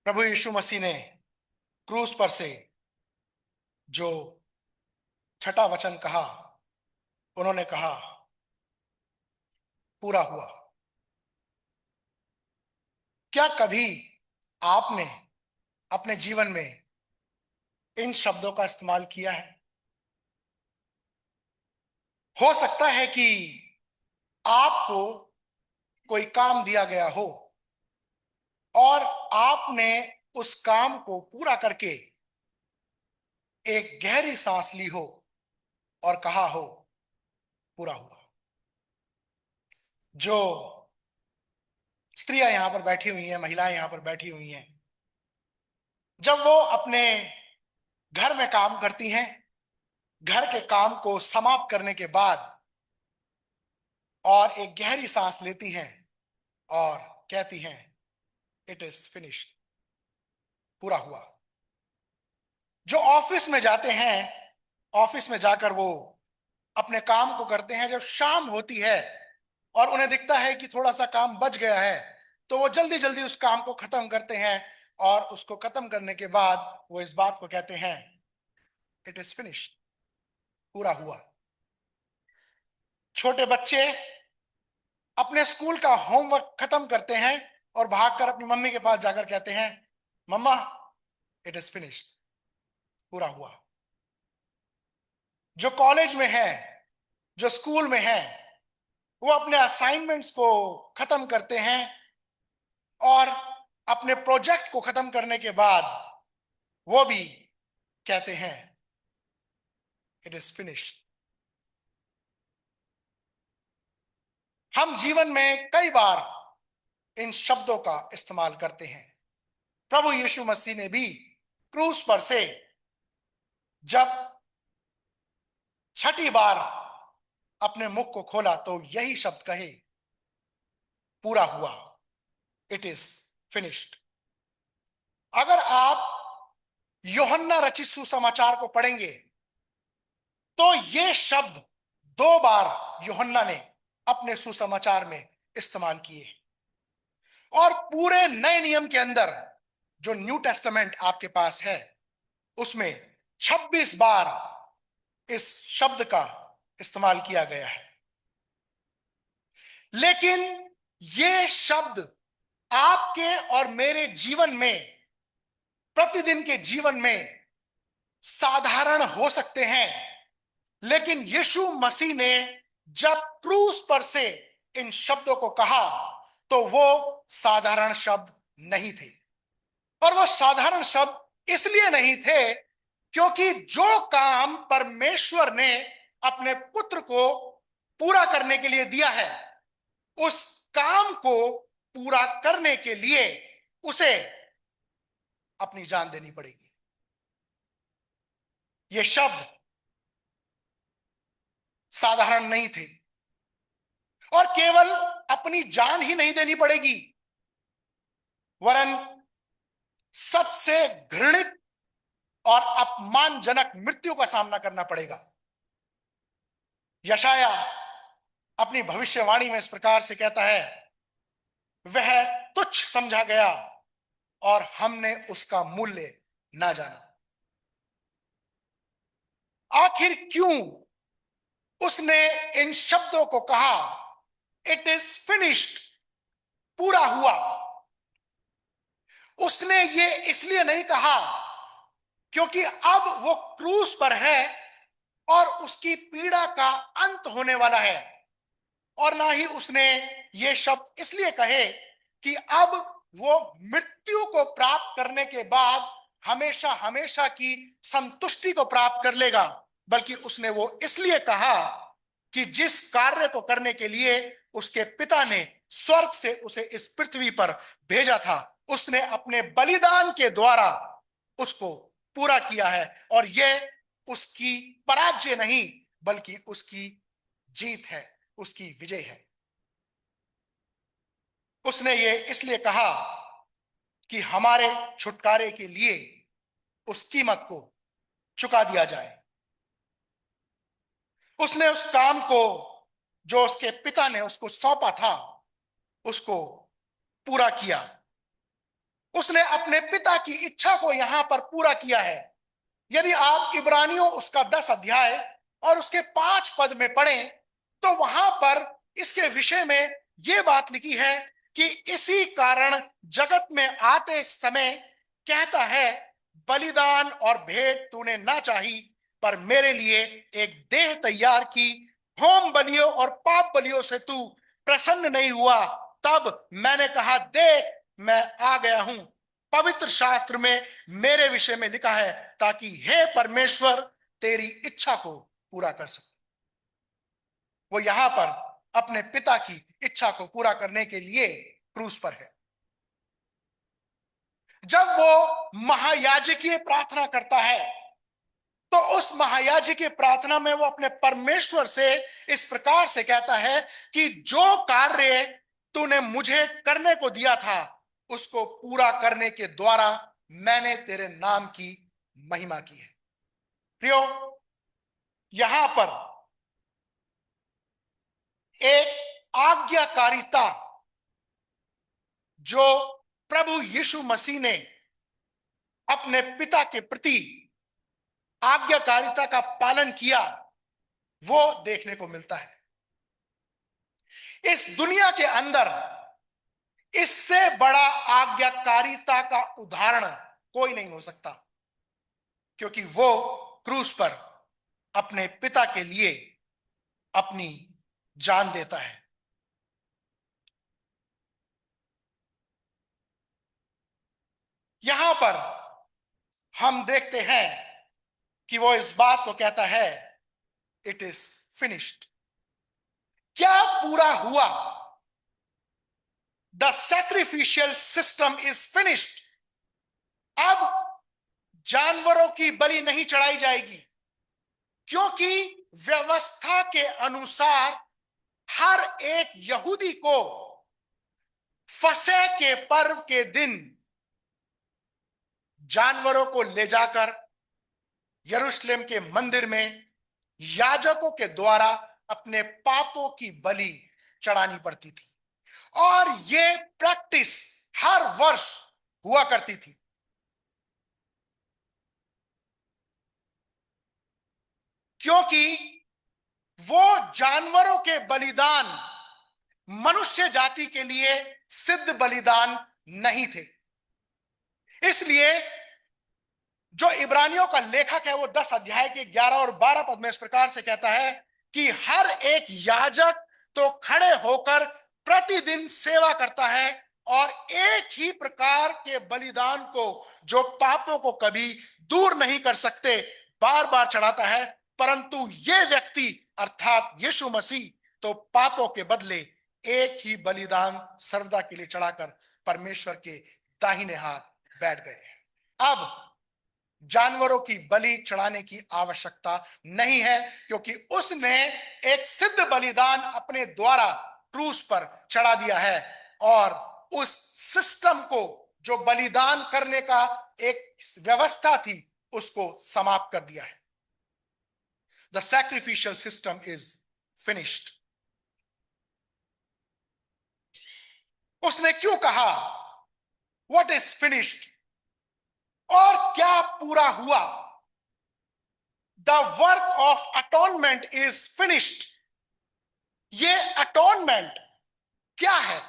प्रभु यीशु मसीह ने क्रूस पर से जो छठा वचन कहा, उन्होंने कहा पूरा हुआ। क्या कभी आपने अपने जीवन में इन शब्दों का इस्तेमाल किया है? हो सकता है कि आपको कोई काम दिया गया हो और आपने उस काम को पूरा करके एक गहरी सांस ली हो और कहा हो पूरा हुआ। जो स्त्रियां यहां पर बैठी हुई हैं, महिलाएं यहां पर बैठी हुई हैं, जब वो अपने घर में काम करती हैं, घर के काम को समाप्त करने के बाद और एक गहरी सांस लेती हैं और कहती हैं इट इज फिनिश्ड, पूरा हुआ। जो ऑफिस में जाते हैं, ऑफिस में जाकर वो अपने काम को करते हैं, जब शाम होती है और उन्हें दिखता है कि थोड़ा सा काम बच गया है, तो वो जल्दी जल्दी उस काम को खत्म करते हैं और उसको खत्म करने के बाद वो इस बात को कहते हैं इट इज फिनिश्ड, पूरा हुआ। छोटे बच्चे अपने स्कूल का होमवर्क खत्म करते हैं और भागकर अपनी मम्मी के पास जाकर कहते हैं मम्मा इट इज फिनिश्ड, पूरा हुआ। जो कॉलेज में है, जो स्कूल में है, वो अपने असाइनमेंट्स को खत्म करते हैं और अपने प्रोजेक्ट को खत्म करने के बाद वो भी कहते हैं इट इज फिनिश्ड। हम जीवन में कई बार इन शब्दों का इस्तेमाल करते हैं। प्रभु यीशु मसीह ने भी क्रूस पर से जब छठी बार अपने मुख को खोला तो यही शब्द कहे पूरा हुआ, इट इज फिनिश्ड। अगर आप यूहन्ना रचित सुसमाचार को पढ़ेंगे तो ये शब्द 2 बार यूहन्ना ने अपने सुसमाचार में इस्तेमाल किए। और पूरे नए नियम के अंदर जो न्यू टेस्टामेंट आपके पास है, उसमें 26 बार इस शब्द का इस्तेमाल किया गया है। लेकिन ये शब्द आपके और मेरे जीवन में, प्रतिदिन के जीवन में साधारण हो सकते हैं, लेकिन यीशु मसीह ने जब क्रूस पर से इन शब्दों को कहा तो वो साधारण शब्द नहीं थे। और वो साधारण शब्द इसलिए नहीं थे क्योंकि जो काम परमेश्वर ने अपने पुत्र को पूरा करने के लिए दिया है, उस काम को पूरा करने के लिए उसे अपनी जान देनी पड़ेगी। ये शब्द साधारण नहीं थे। और केवल अपनी जान ही नहीं देनी पड़ेगी, वरन सबसे घृणित और अपमानजनक मृत्यु का सामना करना पड़ेगा। यशाया अपनी भविष्यवाणी में इस प्रकार से कहता है, वह तुच्छ समझा गया और हमने उसका मूल्य ना जाना। आखिर क्यों उसने इन शब्दों को कहा इट इज फिनिश्ड, पूरा हुआ? उसने ये इसलिए नहीं कहा क्योंकि अब वो क्रूस पर है और उसकी पीड़ा का अंत होने वाला है, और ना ही उसने ये शब्द इसलिए कहे कि अब वो मृत्यु को प्राप्त करने के बाद हमेशा हमेशा की संतुष्टि को प्राप्त कर लेगा, बल्कि उसने वो इसलिए कहा कि जिस कार्य को करने के लिए उसके पिता ने स्वर्ग से उसे इस पृथ्वी पर भेजा था, उसने अपने बलिदान के द्वारा उसको पूरा किया है। और यह उसकी पराजय नहीं बल्कि उसकी जीत है, उसकी विजय है। उसने ये इसलिए कहा कि हमारे छुटकारे के लिए उस कीमत को चुका दिया जाए। उसने उस काम को जो उसके पिता ने उसको सौंपा था, उसको पूरा किया। उसने अपने पिता की इच्छा को यहां पर पूरा किया है। यदि आप इब्रानियों उसका 10 अध्याय और उसके 5 पद में पढ़ें तो वहां पर इसके विषय में यह बात लिखी है कि इसी कारण जगत में आते समय कहता है, बलिदान और भेंट तूने ना चाही, पर मेरे लिए एक देह तैयार की। होम बलियों और पाप बलियों से तू प्रसन्न नहीं हुआ। तब मैंने कहा, देख मैं आ गया हूं। पवित्र शास्त्र में मेरे विषय में लिखा है, ताकि हे परमेश्वर तेरी इच्छा को पूरा कर सके। वो यहां पर अपने पिता की इच्छा को पूरा करने के लिए क्रूस पर है। जब वो महायाजकीय प्रार्थना करता है तो उस महायाजकीय प्रार्थना में वो अपने परमेश्वर से इस प्रकार से कहता है कि जो कार्य तूने मुझे करने को दिया था उसको पूरा करने के द्वारा मैंने तेरे नाम की महिमा की है। प्रियो, यहां पर एक आज्ञाकारिता जो प्रभु यीशु मसीह ने अपने पिता के प्रति आज्ञाकारिता का पालन किया, वो देखने को मिलता है। इस दुनिया के अंदर इससे बड़ा आज्ञाकारिता का उदाहरण कोई नहीं हो सकता, क्योंकि वो क्रूस पर अपने पिता के लिए अपनी जान देता है। यहां पर हम देखते हैं कि वो इस बात को कहता है, इट इज फिनिश्ड। क्या पूरा हुआ? The sacrificial system is finished. अब जानवरों की बलि नहीं चढ़ाई जाएगी, क्योंकि व्यवस्था के अनुसार हर एक यहूदी को फसह के पर्व के दिन जानवरों को ले जाकर यरूशलेम के मंदिर में याजकों के द्वारा अपने पापों की बलि चढ़ानी पड़ती थी, और यह प्रैक्टिस हर वर्ष हुआ करती थी। क्योंकि वो जानवरों के बलिदान मनुष्य जाति के लिए सिद्ध बलिदान नहीं थे। इसलिए जो इब्रानियों का लेखक है वो 10 अध्याय के 11 और 12 पद में इस प्रकार से कहता है कि हर एक याजक तो खड़े होकर प्रतिदिन सेवा करता है और एक ही प्रकार के बलिदान को जो पापों को कभी दूर नहीं कर सकते बार बार चढ़ाता है, परंतु ये व्यक्ति अर्थात यीशु मसीह तो पापों के बदले एक ही बलिदान सर्वदा के लिए चढ़ाकर परमेश्वर के दाहिने हाथ बैठ गए हैं। अब जानवरों की बलि चढ़ाने की आवश्यकता नहीं है, क्योंकि उसने एक सिद्ध बलिदान अपने द्वारा क्रूस पर चढ़ा दिया है और उस सिस्टम को जो बलिदान करने का एक व्यवस्था थी उसको समाप्त कर दिया है। The sacrificial system is finished. उसने क्यों कहा व्हाट इज फिनिश्ड, और क्या पूरा हुआ? The work of atonement is finished. ये अटोनमेंट क्या है?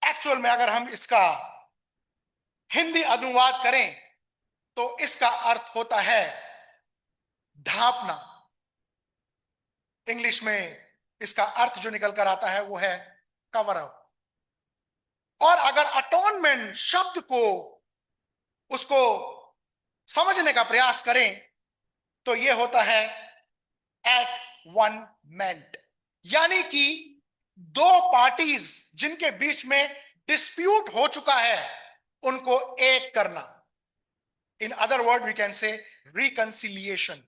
एक्चुअल में अगर हम इसका हिंदी अनुवाद करें तो इसका अर्थ होता है ढांपना। इंग्लिश में इसका अर्थ जो निकल कर आता है वो है कवर अप। और अगर अटोनमेंट शब्द को उसको समझने का प्रयास करें तो यह होता है एट वन मेंट, यानी कि दो पार्टीज जिनके बीच में डिस्प्यूट हो चुका है उनको एक करना। In other word we can say reconciliation.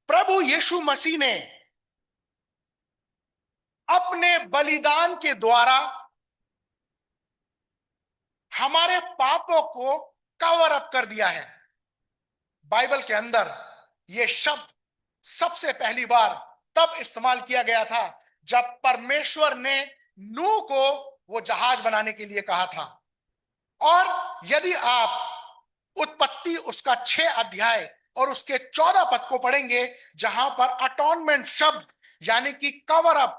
प्रभु यीशु मसीह ने अपने बलिदान के द्वारा हमारे पापों को कवर अप कर दिया है। बाइबल के अंदर यह शब्द सबसे पहली बार तब इस्तेमाल किया गया था जब परमेश्वर ने नूह को वो जहाज बनाने के लिए कहा था। और यदि आप उत्पत्ति उसका 6 अध्याय और उसके 14 पद को पढ़ेंगे, जहां पर अटॉनमेंट शब्द यानी कि कवर अप,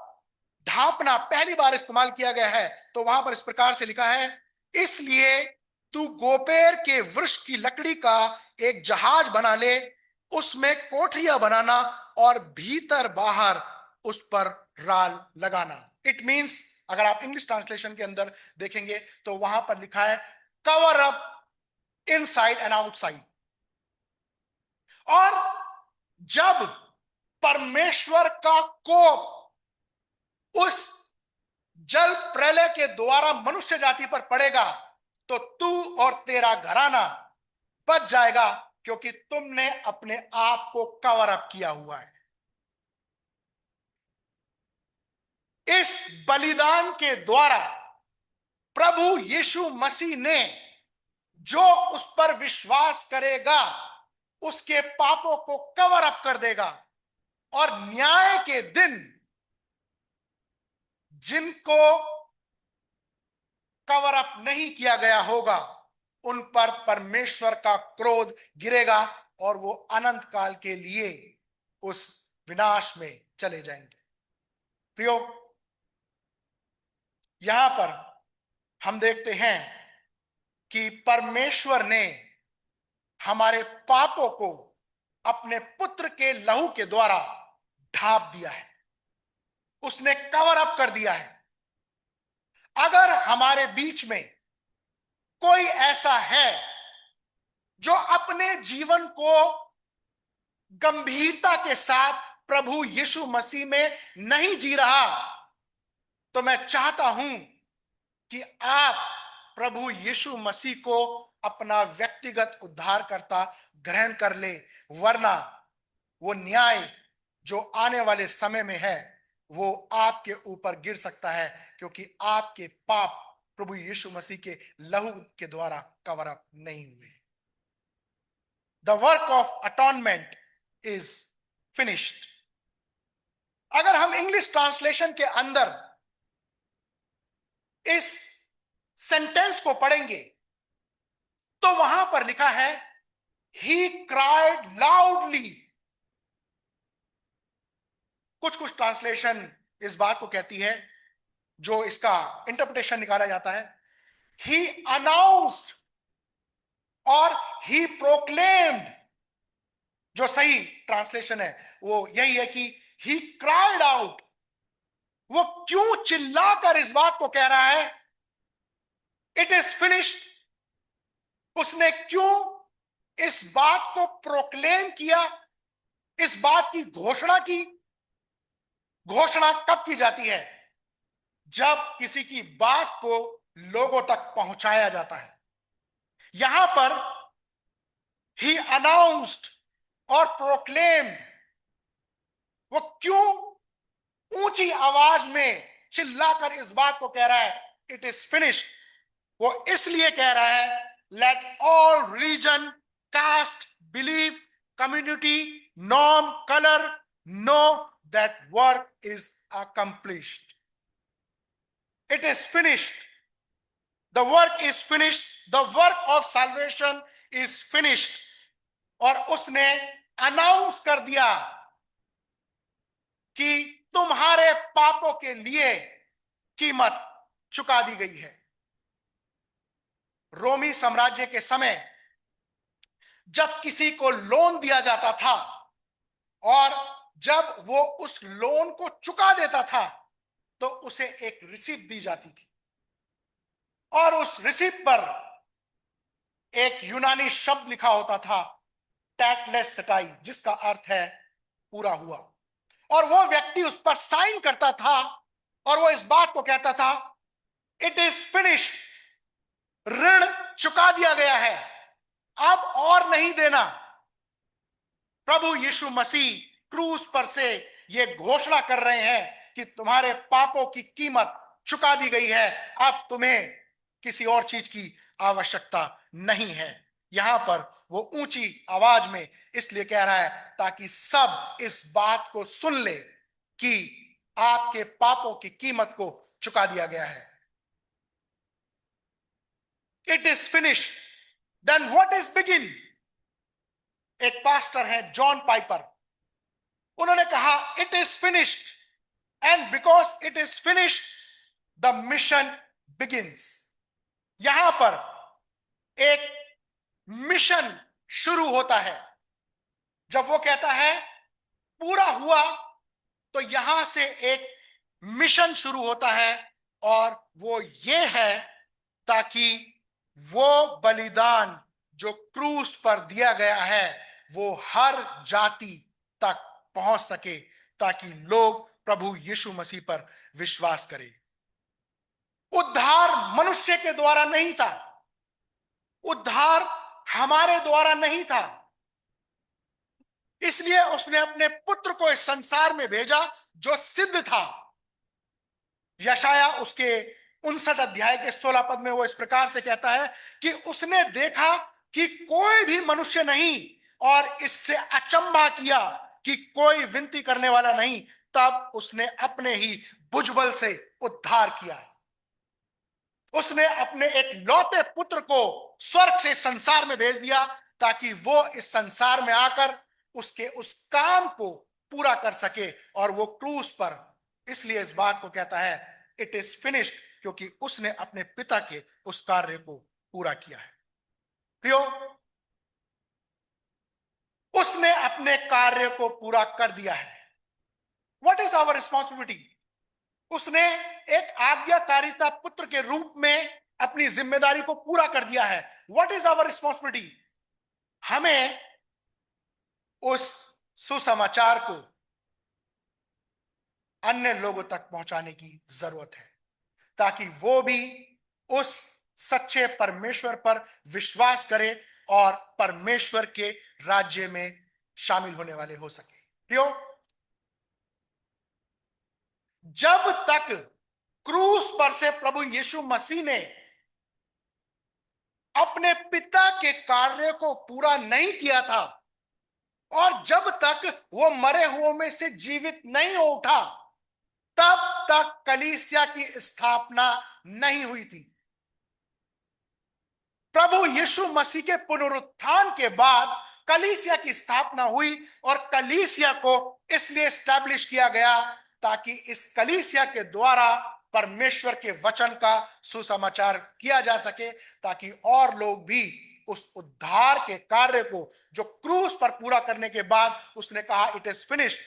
ढांपना पहली बार इस्तेमाल किया गया है, तो वहां पर इस प्रकार से लिखा है, इसलिए तू गोपेर के वृक्ष की लकड़ी का एक जहाज बना ले, उसमें कोठरियां बनाना और भीतर बाहर उस पर राल लगाना। इट मींस, अगर आप इंग्लिश ट्रांसलेशन के अंदर देखेंगे तो वहां पर लिखा है cover up inside and outside. और जब परमेश्वर का कोप उस जल प्रलय के द्वारा मनुष्य जाति पर पड़ेगा, तो तू और तेरा घराना बच जाएगा, क्योंकि तुमने अपने आप को कवर अप किया हुआ है। इस बलिदान के द्वारा प्रभु यीशु मसीह ने, जो उस पर विश्वास करेगा उसके पापों को कवर अप कर देगा, और न्याय के दिन जिनको कवर अप नहीं किया गया होगा उन पर परमेश्वर का क्रोध गिरेगा और वो अनंत काल के लिए उस विनाश में चले जाएंगे। प्रियो, यहां पर हम देखते हैं कि परमेश्वर ने हमारे पापों को अपने पुत्र के लहू के द्वारा ढांप दिया है, उसने कवर अप कर दिया है। अगर हमारे बीच में कोई ऐसा है जो अपने जीवन को गंभीरता के साथ प्रभु यीशु मसीह में नहीं जी रहा, तो मैं चाहता हूं कि आप प्रभु यीशु मसीह को अपना व्यक्तिगत उद्धारकर्ता ग्रहण कर ले, वरना वो न्याय जो आने वाले समय में है वो आपके ऊपर गिर सकता है, क्योंकि आपके पाप प्रभु यीशु मसीह के लहू के द्वारा कवर अप नहीं हुए। The work of atonement is finished. अगर हम इंग्लिश ट्रांसलेशन के अंदर इस सेंटेंस को पढ़ेंगे तो वहां पर लिखा है, ही क्राइड लाउडली। कुछ कुछ ट्रांसलेशन इस बात को कहती है, जो इसका इंटरप्रिटेशन निकाला जाता है, ही अनाउंस्ड और ही प्रोक्लेम्ड। जो सही ट्रांसलेशन है वो यही है कि ही क्राइड आउट। वो क्यों चिल्लाकर इस बात को कह रहा है, इट इज फिनिश्ड? उसने क्यों इस बात को प्रोक्लेम किया, इस बात की घोषणा की? घोषणा कब की जाती है? जब किसी की बात को लोगों तक पहुंचाया जाता है। यहां पर ही अनाउंस्ड और प्रोक्लेम्ड, वो क्यों ऊंची आवाज में चिल्लाकर इस बात को कह रहा है, इट इज फिनिश्ड? वो इसलिए कह रहा है, let all religion, caste, belief, community, norm, colour know that work is accomplished. It is finished. The work is finished. The work of salvation is finished. और उसने अनाउंस कर दिया कि तुम्हारे पापों के लिए कीमत चुका दी गई है। रोमी साम्राज्य के समय जब किसी को लोन दिया जाता था और जब वो उस लोन को चुका देता था, तो उसे एक रिसीप्ट दी जाती थी, और उस रिसीप्ट पर एक यूनानी शब्द लिखा होता था, टैटलेस सटाई, जिसका अर्थ है पूरा हुआ। और वो व्यक्ति उस पर साइन करता था और वो इस बात को कहता था, इट इज फिनिश। ऋण चुका दिया गया है, अब और नहीं देना। प्रभु यीशु मसीह क्रूस पर से ये घोषणा कर रहे हैं कि तुम्हारे पापों की कीमत चुका दी गई है, अब तुम्हें किसी और चीज की आवश्यकता नहीं है। यहां पर वो ऊंची आवाज में इसलिए कह रहा है ताकि सब इस बात को सुन ले कि आपके पापों की कीमत को चुका दिया गया है। It is finish, then what is begin? एक पास्टर है जॉन पाइपर, उन्होंने कहा it is finished, and because it is finished the mission begins. यहां पर एक मिशन शुरू होता है। जब वो कहता है पूरा हुआ, तो यहां से एक मिशन शुरू होता है, और वो ये है ताकि वो बलिदान जो क्रूस पर दिया गया है वो हर जाति तक पहुंच सके, ताकि लोग प्रभु यीशु मसीह पर विश्वास करें। उद्धार मनुष्य के द्वारा नहीं था, उद्धार हमारे द्वारा नहीं था, इसलिए उसने अपने पुत्र को इस संसार में भेजा जो सिद्ध था। यशाया उसके 59 अध्याय के 16 पद में वो इस प्रकार से कहता है कि उसने देखा कि कोई भी मनुष्य नहीं, और इससे अचंभा किया कि कोई विनती करने वाला नहीं, तब उसने अपने ही भुजबल से उद्धार किया है। उसने अपने एक लौते पुत्र को स्वर्ग से संसार में भेज दिया ताकि वो इस संसार में आकर उसके उस काम को पूरा कर सके, और वो क्रूस पर इसलिए इस बात को कहता है इट इज फिनिश्ड, क्योंकि उसने अपने पिता के उस कार्य को पूरा किया है। प्रियो, उसने अपने कार्य को पूरा कर दिया है। What is our responsibility? उसने एक आज्ञाकारिता पुत्र के रूप में अपनी जिम्मेदारी को पूरा कर दिया है। What is our responsibility? हमें उस सुसमाचार को अन्य लोगों तक पहुंचाने की जरूरत है, ताकि वो भी उस सच्चे परमेश्वर पर विश्वास करे और परमेश्वर के राज्य में शामिल होने वाले हो सके। क्यों? जब तक क्रूस पर से प्रभु यीशु मसीह ने अपने पिता के कार्य को पूरा नहीं किया था, और जब तक वो मरे हुओं में से जीवित नहीं हो उठा, तब तक कलीसिया की स्थापना नहीं हुई थी। प्रभु यीशु मसीह के पुनरुत्थान के बाद कलीसिया की स्थापना हुई, और कलीसिया को इसलिए एस्टैब्लिश किया गया ताकि इस कलीसिया के द्वारा परमेश्वर के वचन का सुसमाचार किया जा सके, ताकि और लोग भी उस उद्धार के कार्य को जो क्रूस पर पूरा करने के बाद उसने कहा इट इज फिनिश्ड,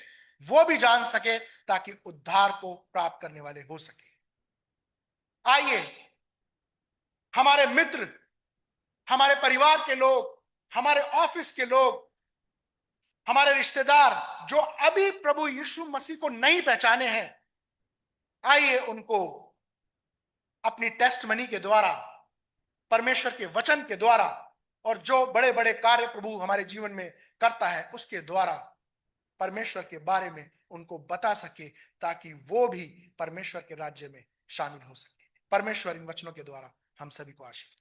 वो भी जान सके, ताकि उद्धार को प्राप्त करने वाले हो सके। आइए, हमारे मित्र, हमारे परिवार के लोग, हमारे ऑफिस के लोग, हमारे रिश्तेदार जो अभी प्रभु यीशु मसीह को नहीं पहचाने हैं, आइए उनको अपनी टेस्ट मनी के द्वारा, परमेश्वर के वचन के द्वारा, और जो बड़े बड़े कार्य प्रभु हमारे जीवन में करता है उसके द्वारा परमेश्वर के बारे में उनको बता सके, ताकि वो भी परमेश्वर के राज्य में शामिल हो सके। परमेश्वर इन वचनों के द्वारा हम सभी को आशीष